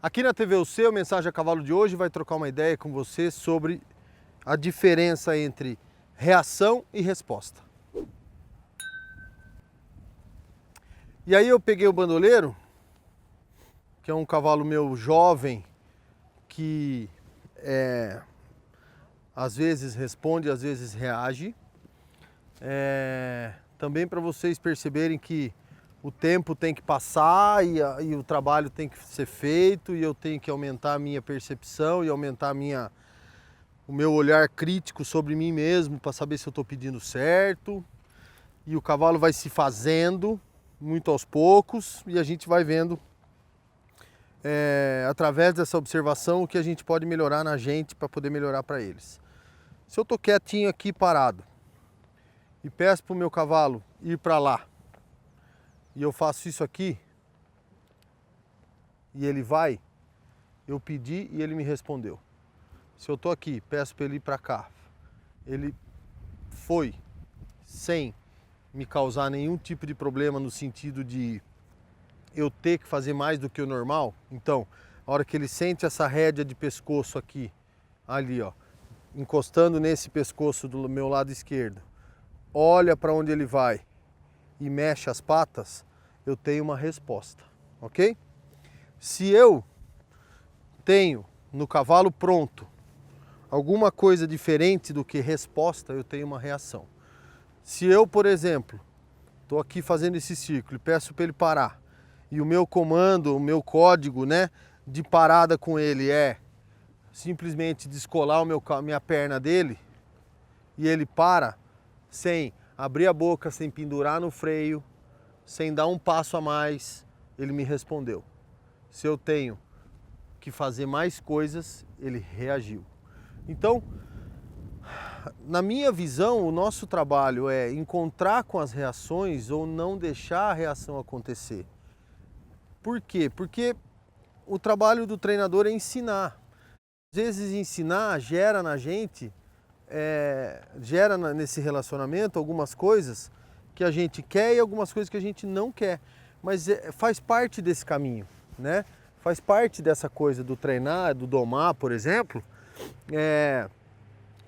Aqui na TVUC, o Mensagem a Cavalo de hoje vai trocar uma ideia com você sobre a diferença entre reação e resposta. E aí eu peguei o bandoleiro, que é um cavalo meu jovem, que às vezes responde, às vezes reage. Também para vocês perceberem que o tempo tem que passar e o trabalho tem que ser feito e eu tenho que aumentar a minha percepção e aumentar o meu olhar crítico sobre mim mesmo para saber se eu estou pedindo certo. E o cavalo vai se fazendo muito aos poucos e a gente vai vendo através dessa observação o que a gente pode melhorar na gente para poder melhorar para eles. Se eu estou quietinho aqui parado e peço para o meu cavalo ir para lá e eu faço isso aqui e ele vai, eu pedi e ele me respondeu. Se eu estou aqui, peço para ele ir para cá, ele foi sem me causar nenhum tipo de problema no sentido de eu ter que fazer mais do que o normal. Então, a hora que ele sente essa rédea de pescoço aqui, ali ó, encostando nesse pescoço do meu lado esquerdo, olha para onde ele vai e mexe as patas, eu tenho uma resposta, ok? Se eu tenho no cavalo pronto alguma coisa diferente do que resposta, eu tenho uma reação. Se eu, por exemplo, estou aqui fazendo esse círculo e peço para ele parar, e o meu comando, o meu código, né, de parada com ele é simplesmente descolar minha perna dele, e ele para sem abrir a boca, sem pendurar no freio, sem dar um passo a mais, ele me respondeu. Se eu tenho que fazer mais coisas, ele reagiu. Então, na minha visão, o nosso trabalho é encontrar com as reações ou não deixar a reação acontecer. Por quê? Porque o trabalho do treinador é ensinar. Às vezes ensinar gera na gente, nesse relacionamento algumas coisas que a gente quer e algumas coisas que a gente não quer. Mas faz parte desse caminho, né? Faz parte dessa coisa do treinar, do domar, por exemplo,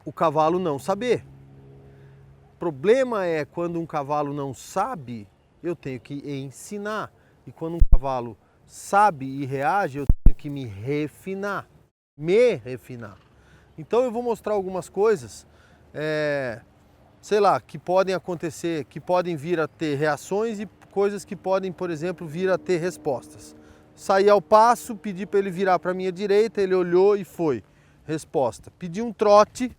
o cavalo não saber. O problema é quando um cavalo não sabe, eu tenho que ensinar. E quando um cavalo sabe e reage, eu tenho que me refinar. Então eu vou mostrar algumas coisas, sei lá, que podem acontecer, que podem vir a ter reações e coisas que podem, por exemplo, vir a ter respostas. Saí ao passo, pedi para ele virar para a minha direita, ele olhou e foi. Resposta. Pedi um trote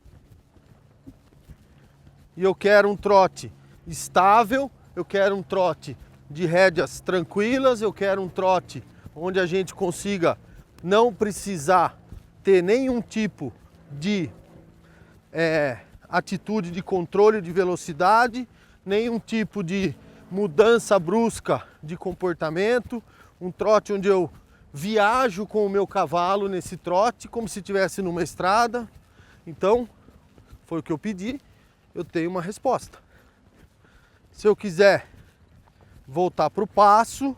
e eu quero um trote estável, eu quero um trote de rédeas tranquilas, eu quero um trote onde a gente consiga não precisar ter nenhum tipo de atitude de controle de velocidade, nenhum tipo de mudança brusca de comportamento, um trote onde eu viajo com o meu cavalo nesse trote como se estivesse numa estrada. Então, foi o que eu pedi, eu tenho uma resposta. Se eu quiser voltar para o passo,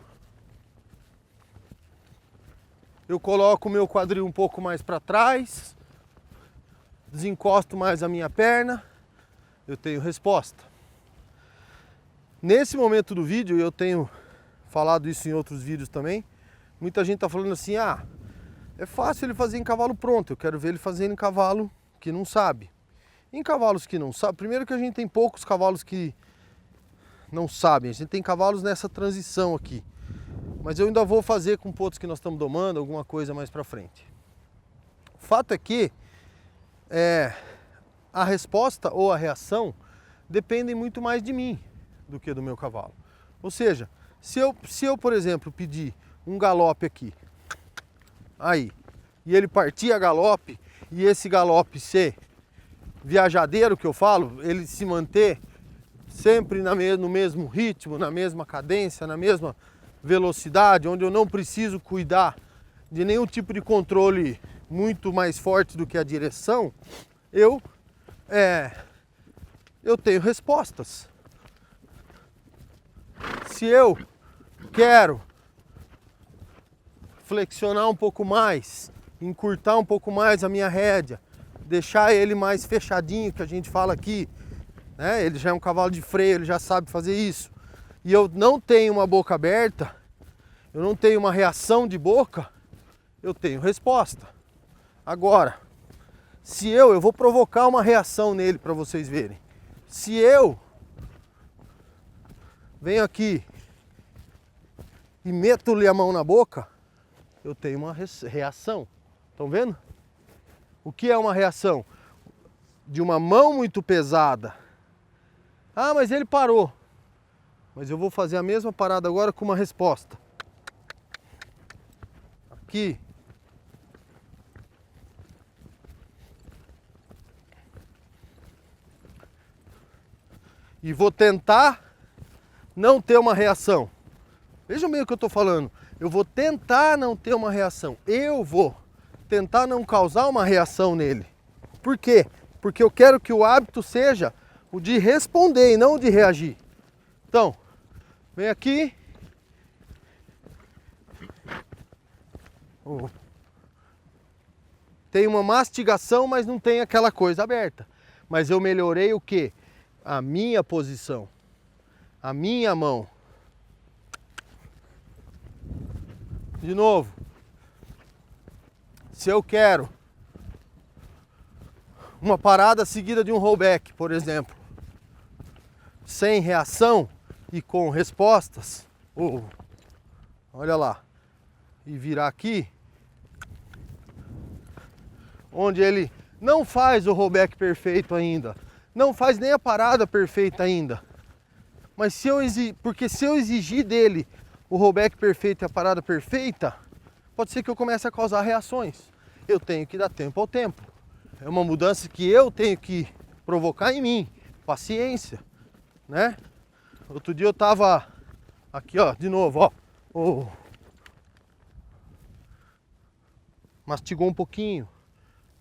eu coloco o meu quadril um pouco mais para trás, desencosto mais a minha perna, eu tenho resposta. Nesse momento do vídeo, eu tenho falado isso em outros vídeos também, muita gente está falando assim, é fácil ele fazer em cavalo pronto, eu quero ver ele fazendo em cavalo que não sabe. Em cavalos que não sabem, primeiro que a gente tem poucos cavalos que não sabem, a gente tem cavalos nessa transição aqui. Mas eu ainda vou fazer com potros que nós estamos domando, alguma coisa mais para frente. O fato é que a resposta ou a reação dependem muito mais de mim do que do meu cavalo. Ou seja, se eu, por exemplo, pedir um galope aqui, aí, e ele partir a galope, e esse galope ser viajadeiro que eu falo, ele se manter sempre no mesmo ritmo, na mesma cadência, na mesma velocidade, onde eu não preciso cuidar de nenhum tipo de controle muito mais forte do que a direção, eu tenho respostas. Se eu quero flexionar um pouco mais, encurtar um pouco mais a minha rédea, deixar ele mais fechadinho, que a gente fala aqui, né? Ele já é um cavalo de freio, ele já sabe fazer isso. E eu não tenho uma boca aberta, eu não tenho uma reação de boca, eu tenho resposta. Agora, se eu vou provocar uma reação nele para vocês verem. Se eu venho aqui e meto-lhe a mão na boca, eu tenho uma reação. Estão vendo? O que é uma reação? De uma mão muito pesada. Ah, mas ele parou. Mas eu vou fazer a mesma parada agora com uma resposta. Aqui. E vou tentar não ter uma reação. Vejam bem o que eu estou falando. Eu vou tentar não ter uma reação. Eu vou tentar não causar uma reação nele. Por quê? Porque eu quero que o hábito seja o de responder e não o de reagir. Então, vem aqui. Tem uma mastigação, mas não tem aquela coisa aberta. Mas eu melhorei o quê? A minha posição. A minha mão. De novo. Se eu quero uma parada seguida de um rollback, por exemplo, sem reação e com respostas, olha lá, e virar aqui, onde ele não faz o rollback perfeito ainda, não faz nem a parada perfeita ainda, mas porque se eu exigir dele o rollback perfeito e a parada perfeita, pode ser que eu comece a causar reações. Eu tenho que dar tempo ao tempo. É uma mudança que eu tenho que provocar em mim. Paciência, né? Outro dia eu tava aqui, ó, de novo, ó. Mastigou um pouquinho.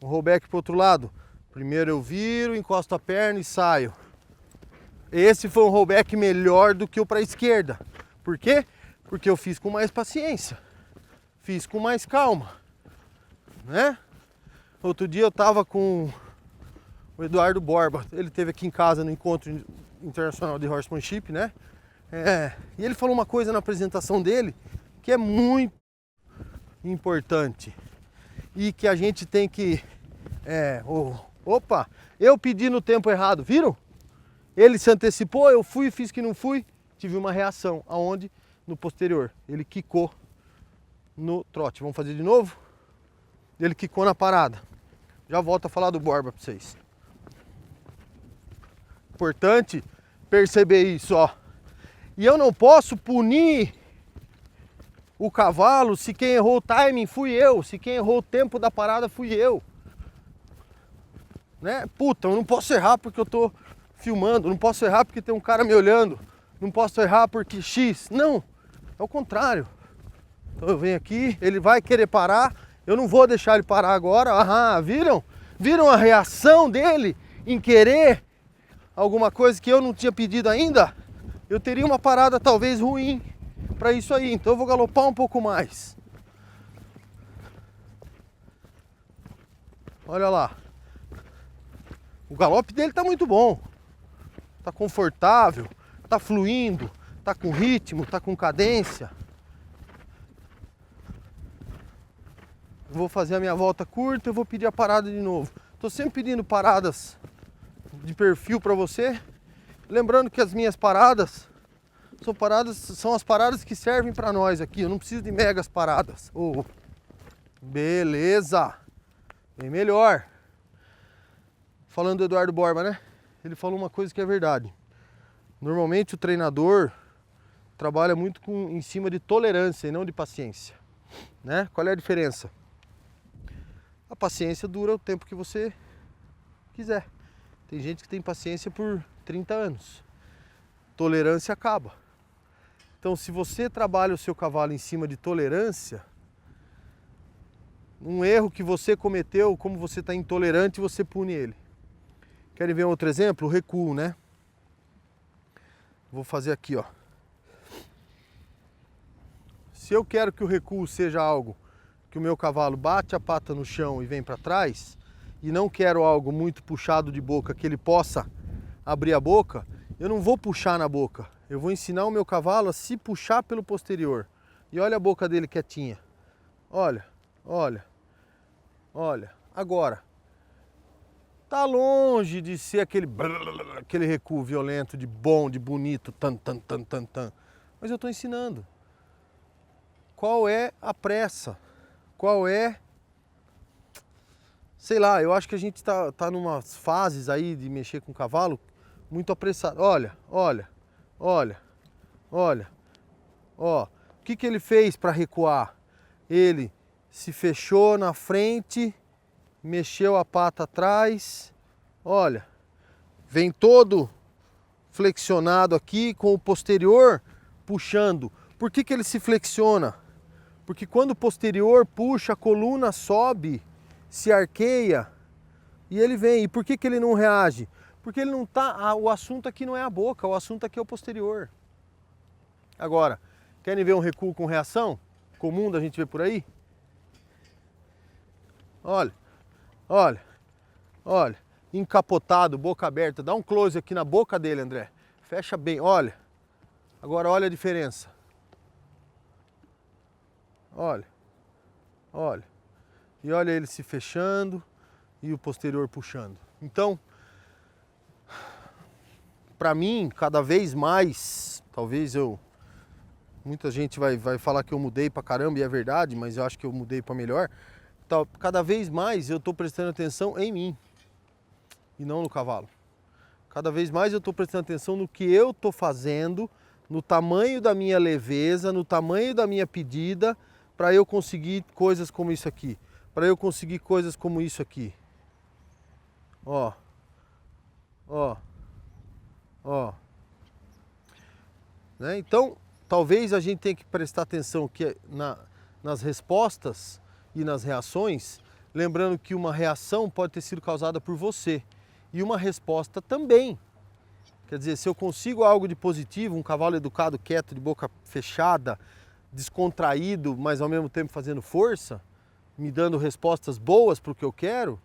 Um rollback pro outro lado. Primeiro eu viro, encosto a perna e saio. Esse foi um rollback melhor do que o para a esquerda. Por quê? Porque eu fiz com mais paciência. Fiz com mais calma, né? Outro dia eu tava com o Eduardo Borba. Ele esteve aqui em casa no Encontro Internacional de Horsemanship, né? E ele falou uma coisa na apresentação dele que é muito importante e que a gente tem que... eu pedi no tempo errado, viram? Ele se antecipou, eu fui, fiz que não fui, tive uma reação. Aonde? No posterior. Ele quicou no trote. Vamos fazer de novo? Ele quicou na parada. Já volto a falar do Borba para vocês. Importante perceber isso, ó. E eu não posso punir o cavalo se quem errou o timing fui eu, se quem errou o tempo da parada fui eu. Né? Puta, eu não posso errar porque eu tô filmando, não posso errar porque tem um cara me olhando, não posso errar porque X. Não, é o contrário. Então eu venho aqui, ele vai querer parar, eu não vou deixar ele parar agora. Aham, viram? Viram a reação dele em querer alguma coisa que eu não tinha pedido ainda? Eu teria uma parada talvez ruim para isso aí, então eu vou galopar um pouco mais. Olha lá. O galope dele tá muito bom. Tá confortável, tá fluindo, tá com ritmo, tá com cadência. Vou fazer a minha volta curta, eu vou pedir a parada de novo. Tô sempre pedindo paradas de perfil para você. Lembrando que as minhas paradas são as paradas que servem para nós aqui. Eu não preciso de megas paradas. Beleza. Bem melhor. Falando do Eduardo Borba, né? Ele falou uma coisa que é verdade. Normalmente o treinador trabalha muito em cima de tolerância e não de paciência, né? Qual é a diferença? A paciência dura o tempo que você quiser. Tem gente que tem paciência por 30 anos. Tolerância acaba. Então, se você trabalha o seu cavalo em cima de tolerância, um erro que você cometeu, como você está intolerante, você pune ele. Querem ver um outro exemplo? O recuo, né? Vou fazer aqui, ó. Se eu quero que o recuo seja algo que o meu cavalo bate a pata no chão e vem para trás, e não quero algo muito puxado de boca, que ele possa abrir a boca, eu não vou puxar na boca. Eu vou ensinar o meu cavalo a se puxar pelo posterior. E olha a boca dele quietinha. Olha, olha, olha. Agora, tá longe de ser aquele recuo violento, de bom, de bonito, tan, tan, tan, tan, tan. Mas eu estou ensinando. Qual é a pressa? Qual é... Sei lá, eu acho que a gente tá numas fases aí de mexer com o cavalo muito apressado. Olha, olha, olha, olha. Ó, o que ele fez para recuar? Ele se fechou na frente, mexeu a pata atrás. Olha, vem todo flexionado aqui com o posterior puxando. Por que ele se flexiona? Porque quando o posterior puxa, a coluna sobe, se arqueia e ele vem. E por que ele não reage? Porque ele não tá. O assunto aqui não é a boca, o assunto aqui é o posterior. Agora, querem ver um recuo com reação? Comum da gente ver por aí? Olha, olha, olha. Encapotado, boca aberta. Dá um close aqui na boca dele, André. Fecha bem, olha. Agora olha a diferença. Olha, olha. E olha ele se fechando e o posterior puxando. Então, para mim, cada vez mais, talvez muita gente vai falar que eu mudei pra caramba e é verdade, mas eu acho que eu mudei para melhor. Então, cada vez mais eu estou prestando atenção em mim e não no cavalo. Cada vez mais eu estou prestando atenção no que eu estou fazendo, no tamanho da minha leveza, no tamanho da minha pedida, para eu conseguir coisas como isso aqui. Para eu conseguir coisas como isso aqui. Ó. Ó. Ó. Né? Então, talvez a gente tenha que prestar atenção que nas respostas e nas reações, lembrando que uma reação pode ter sido causada por você e uma resposta também. Quer dizer, se eu consigo algo de positivo, um cavalo educado, quieto, de boca fechada, descontraído, mas ao mesmo tempo fazendo força, me dando respostas boas para o que eu quero,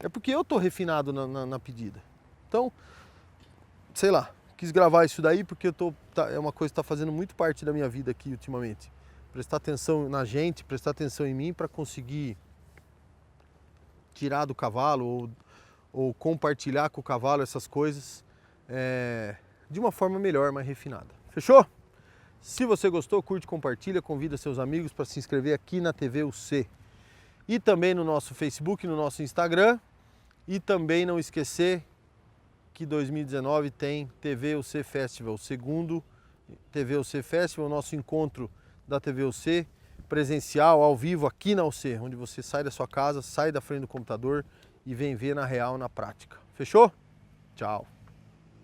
é porque eu estou refinado na pedida. Então, sei lá, quis gravar isso daí porque é uma coisa que está fazendo muito parte da minha vida aqui ultimamente. Prestar atenção na gente, prestar atenção em mim para conseguir tirar do cavalo ou compartilhar com o cavalo essas coisas de uma forma melhor, mais refinada. Fechou? Se você gostou, curte, compartilha, convida seus amigos para se inscrever aqui na TV UC. E também no nosso Facebook, no nosso Instagram. E também não esquecer que 2019 tem TV UC Festival, o segundo TV UC Festival, nosso encontro da TV UC, presencial, ao vivo, aqui na UC, onde você sai da sua casa, sai da frente do computador e vem ver na real, na prática. Fechou? Tchau!